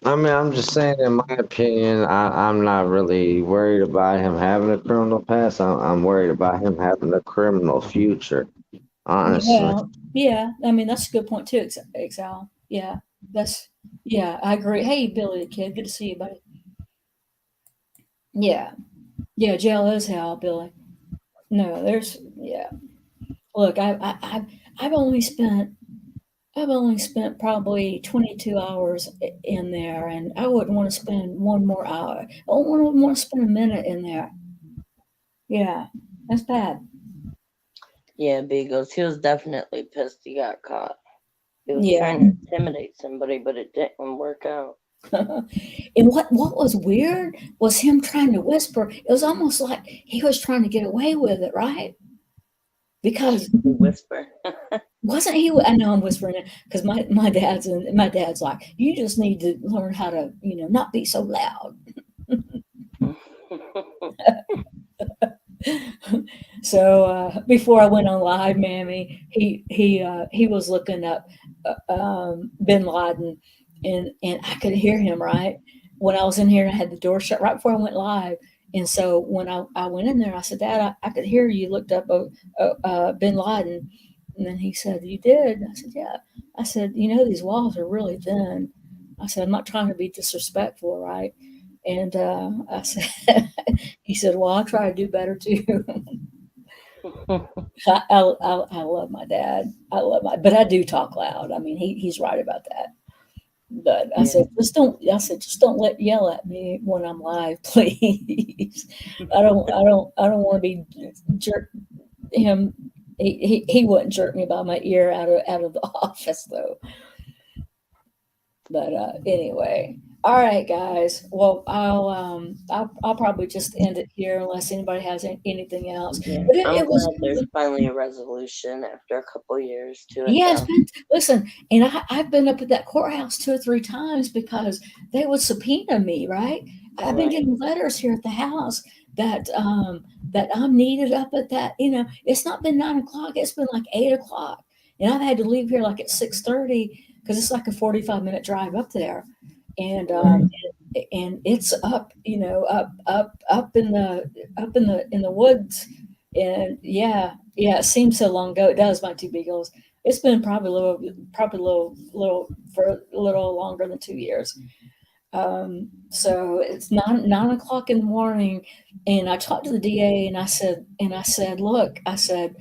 I mean, I'm just saying, in my opinion, I'm not really worried about him having a criminal past. I'm worried about him having a criminal future, honestly. Well, yeah, I mean that's a good point too, Exal. Yeah, that's yeah, I agree. Hey, Billy the Kid, good to see you, buddy. Yeah, yeah, jail is hell, Billy. No, yeah. Look, I've only spent probably 22 hours in there, and I wouldn't want to spend one more hour. I don't want to spend a minute in there. Yeah, that's bad. Yeah, Beagles. He was definitely pissed he got caught. He was Yeah, trying to intimidate somebody, but it didn't work out. And what was weird was him trying to whisper. It was almost like he was trying to get away with it, right? Because Whisper. wasn't he? I know I'm whispering it because my dad's like, you just need to learn how to, not be so loud. So before I went on live, Mammy, he was looking up Bin Laden, and I could hear him right when I was in here, and I had the door shut right before I went live. And so when I went in there, I said, Dad, I could hear you looked up Bin Laden. And then he said, you did? I said, yeah. I said, these walls are really thin. I said, I'm not trying to be disrespectful, right? And I said, he said, well, I'll try to do better too. I love my dad. But I do talk loud. I mean, he's right about that. But I said, just don't yell at me when I'm live, please. I don't want to be jerk him. He wouldn't jerk me by my ear out of the office though. But anyway, all right, guys. Well, I'll probably just end it here unless anybody has anything else. Yeah, But I'm it was glad there's finally a resolution after a couple years to it. yeah. Though. Listen, and I've been up at that courthouse 2 or 3 times because they would subpoena me, right? I've been Right. getting letters here at the house that I'm needed up at that. It's not been 9 o'clock; it's been like 8 o'clock, and I've had to leave here like at 6:30 because it's like a 45-minute drive up there, and and it's up, up in the woods, and yeah, it seems so long ago. It does, my two beagles. It's been probably a little for a little longer than 2 years. So it's 9 o'clock in the morning, and I talked to the DA, and I said, look, I said,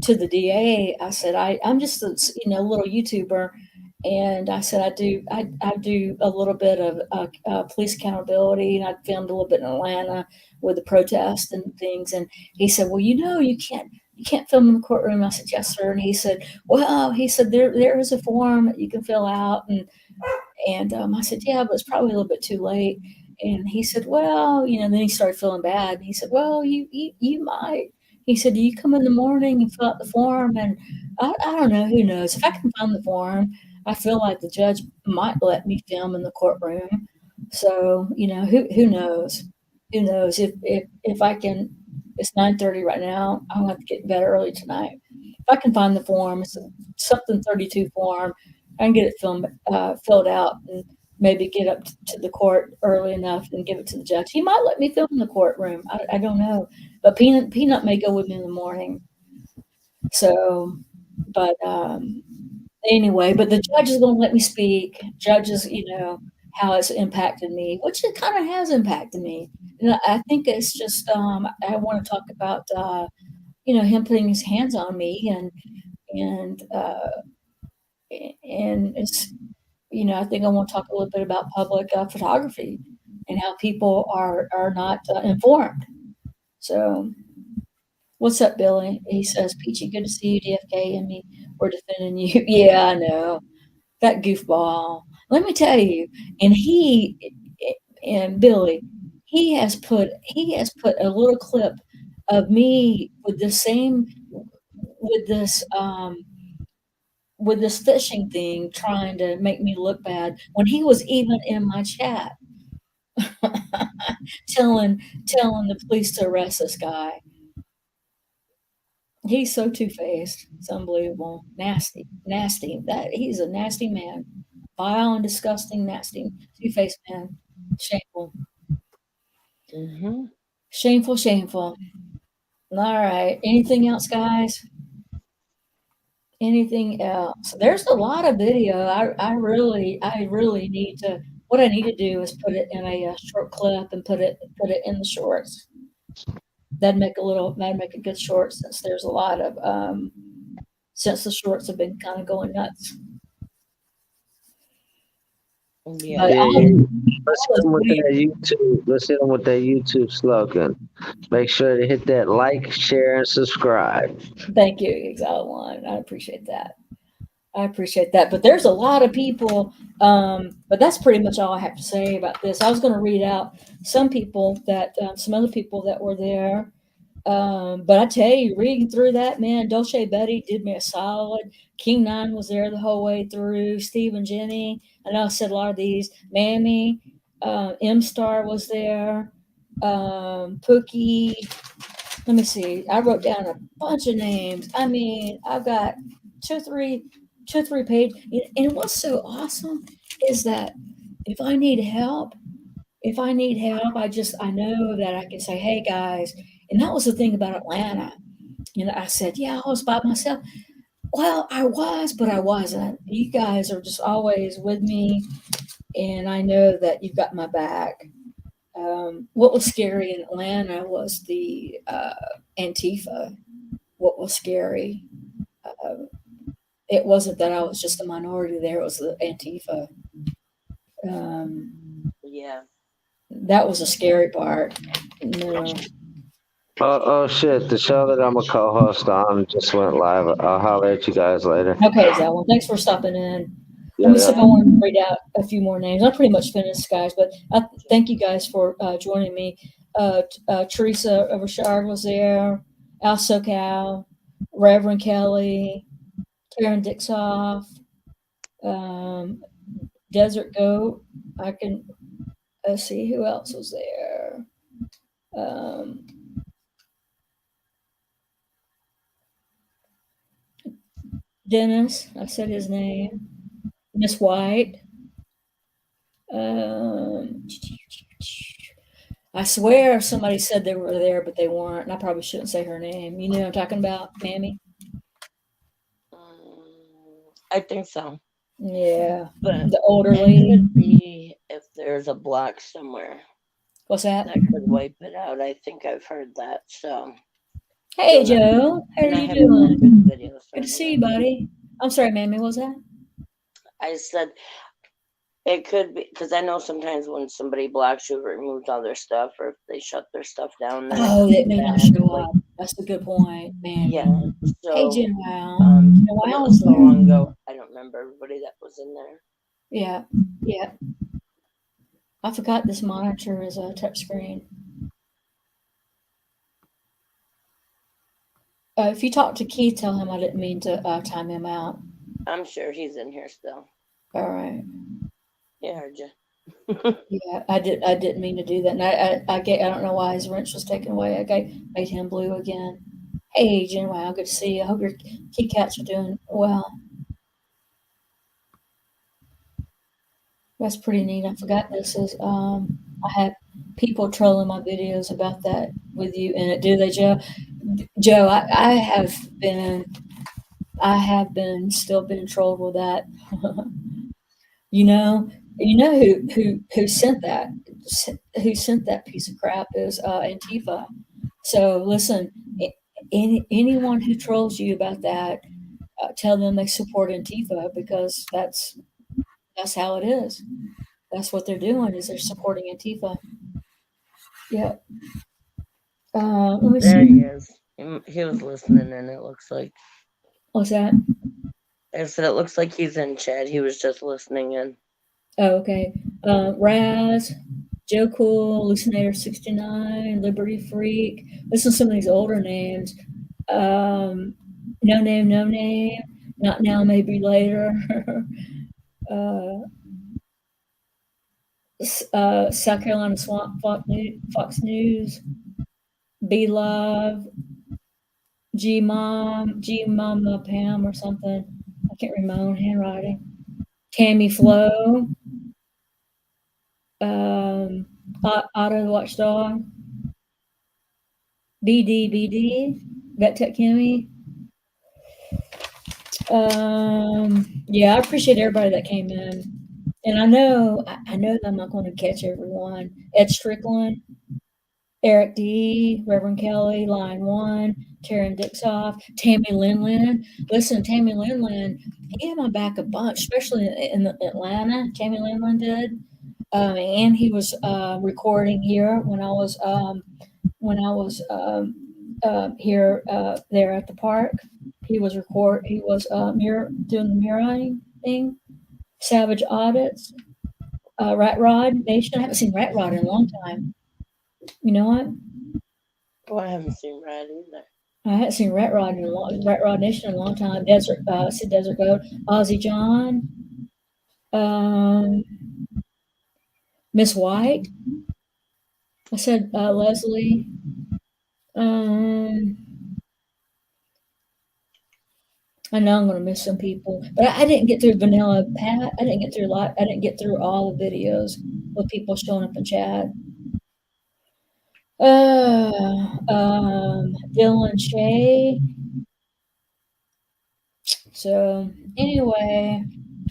to the DA, I said, I'm just a little YouTuber, and I said, I do a little bit of police accountability, and I filmed a little bit in Atlanta with the protest and things. And he said, well, you can't film in the courtroom. I said, yes, sir. And he said, well, there is a form that you can fill out, and I said, yeah, but it's probably a little bit too late. And he said, well, then he started feeling bad. And he said, well, you might. He said, do you come in the morning and fill out the form? And I don't know. Who knows? If I can find the form, I feel like the judge might let me film in the courtroom. So, who knows? Who knows if I can? It's 9:30 right now. I'm going to have to get in bed early tonight. If I can find the form, it's something 32 form. I can get it filled out and maybe get up to the court early enough and give it to the judge. He might let me film in the courtroom. I don't know, but Peanut may go with me in the morning. So, but anyway, but the judge is going to let me speak. Judges, how it's impacted me, which it kind of has impacted me. And I think it's just I want to talk about him putting his hands on me and it's I think I want to talk a little bit about public photography and how people are not informed. So, what's up, Billy? He says, "Peachy, good to see you, DFK, and me. We're defending you." Yeah, I know that goofball. Let me tell you, and Billy, he has put a little clip of me with the same with this with this fishing thing trying to make me look bad when he was even in my chat telling the police to arrest this guy. He's so two-faced. It's unbelievable. Nasty. That he's a nasty man. Vile and disgusting, nasty, two-faced man. Shameful. Mm-hmm. Shameful. All right. Anything else, guys? Anything else? There's a lot of video. I really need to. What I need to do is put it in a short clip and put it in the shorts. That'd make a good short since there's a lot of since the shorts have been kind of going nuts. Yeah. But Let's hit them with that YouTube. Let's hit them with that YouTube slogan. Make sure to hit that like, share, and subscribe. Thank you, Exile One. I appreciate that. I appreciate that. But there's a lot of people. But that's pretty much all I have to say about this. I was going to read out some people that, some other people that were there. But I tell you, reading through that, man, Dolce Betty did me a solid. King Nine was there the whole way through. Steve and Jenny. I know I said a lot of these. Mammy, M Star was there. Pookie. Let me see. I wrote down a bunch of names. I mean, I've got two or three page. And what's so awesome is that if I need help, I know that I can say, hey guys. And that was the thing about Atlanta. I said, yeah, I was by myself. Well, I was, but I wasn't. You guys are just always with me. And I know that you've got my back. What was scary in Atlanta was the Antifa. What was scary? It wasn't that I was just a minority there, it was the Antifa. Yeah. That was a scary part. No. Oh shit! The show that I'm a co-host on just went live. I'll holler at you guys later. Okay, Zelwyn, thanks for stopping in. Yeah, Let me see if I want to read out a few more names. I pretty much finished, guys, but I thank you guys for joining me. Teresa Richard was there, Al SoCal, Reverend Kelly, Karen Dixoff, Desert Goat. I can see who else was there. Dennis, I said his name. Miss White. I swear somebody said they were there, but they weren't. And I probably shouldn't say her name. You know what I'm talking about, Mammy? I think so. Yeah. But the older it lady. could be if there's a block somewhere What's that? that could wipe it out. I think I've heard that. So. Hey, So Joe. How are and I you haven't doing? looked at videos, so Good I to don't see you, know. buddy. I'm sorry, Mammy. What was that? I said it could be because I know sometimes when somebody blocks you, it removes all their stuff, or if they shut their stuff down, then Oh, it that could may be not bad. show Like, up. That's a good point, Mammy. yeah. Hey, So Jen Wow. when Jen it Wow was was so there. long ago, I don't remember everybody that was in there. Yeah. Yeah. I forgot this monitor is a touch screen. If you talk to Keith, tell him I didn't mean to time him out. I'm sure he's in here still. All right. Yeah, heard you. Yeah, I didn't mean to do that. And I don't know why his wrench was taken away. Made him blue again. Hey, Jen, wow, good to see you. I hope your kitty cats are doing well. That's pretty neat. I forgot this is I have people trolling my videos about that with you in it. Do they, Joe? Joe, I have been still been trolled with that. You know who sent that? Who sent that piece of crap is Antifa. So listen, anyone who trolls you about that, tell them they support Antifa because that's how it is. That's what they're doing is they're supporting Antifa. Yeah. Let me There see. he is. He was listening, and it looks like. What's that? I said it looks like he's in chat. He was just listening in. Oh, okay. Raz, Joe Cool, Lucinator 69, Liberty Freak. Listen to some of these older names. No name. Not now, maybe later. South Carolina Swamp Fox News. Be Love. G Mama Pam or something. I can't read my own handwriting. Tammy Flo. Auto Watchdog. BD. Vet Tech Kimmy. Yeah, I appreciate everybody that came in. And I know that I'm not going to catch everyone. Ed Strickland, Eric D, Reverend Kelly, Line One, Karen Dixoff, Tammy Linlin. Listen, Tammy Linlin, he had my back a bunch, especially in Atlanta. Tammy Linlin did. And he was recording here when I was here there at the park. He was doing the mirroring thing. Savage Audits. Rat Rod Nation. I haven't seen Rat Rod in a long time. You know what? Oh, I haven't seen Rat either. I haven't seen Rat Rod Nation in a long time. Desert Goat. Ozzy John. Miss White. I said Leslie. I know I'm going to miss some people, but I didn't get through Vanilla Pat. I didn't get through a lot. I didn't get through all the videos with people showing up in chat. Dylan Shay. So anyway,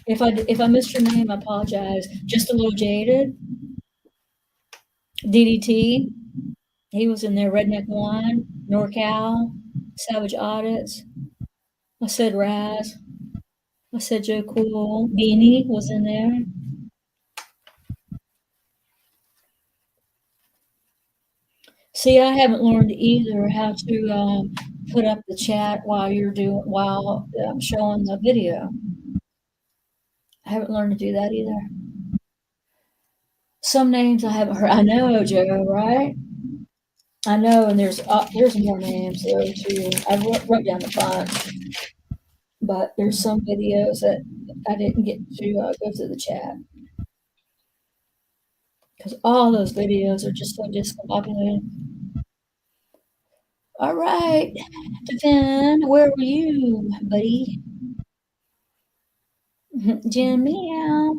if I missed your name, I apologize. Just a little jaded. DDT. He was in there. Redneck One, NorCal, Savage Audits. I said Raz. I said Joe Cool. Beanie was in there. See, I haven't learned either how to put up the chat while I'm showing the video. I haven't learned to do that either. Some names I haven't heard. I know, Joe, right? I know, and there's more names though too. I wrote down the bunch, but there's some videos that I didn't get to go through the chat because all those videos are just so discombobulated. All right, Devin, where were you, buddy? Jim Meow.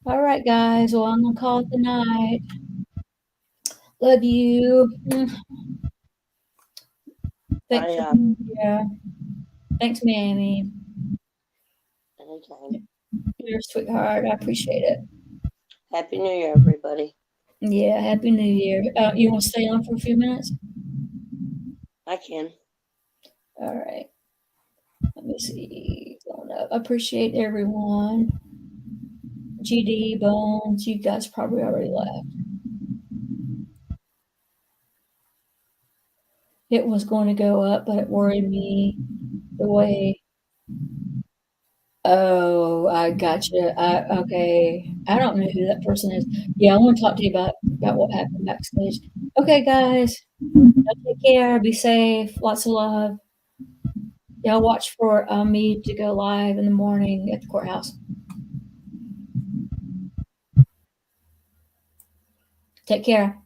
All right, guys. Well, I'm gonna call it the night. Love you. Thanks. Yeah. Thanks, Mammy. Anytime. You're a sweetheart. I appreciate it. Happy New Year, everybody. Yeah. Happy New Year. You want to stay on for a few minutes? I can. All right. Let me see. Going up. I appreciate everyone. GD, Bones, you guys probably already left. It was going to go up, but it worried me the way. Oh, I gotcha. Okay. I don't know who that person is. Yeah, I want to talk to you about what happened backstage. Okay, guys. Take care. Be safe. Lots of love. Y'all watch for me to go live in the morning at the courthouse. Take care.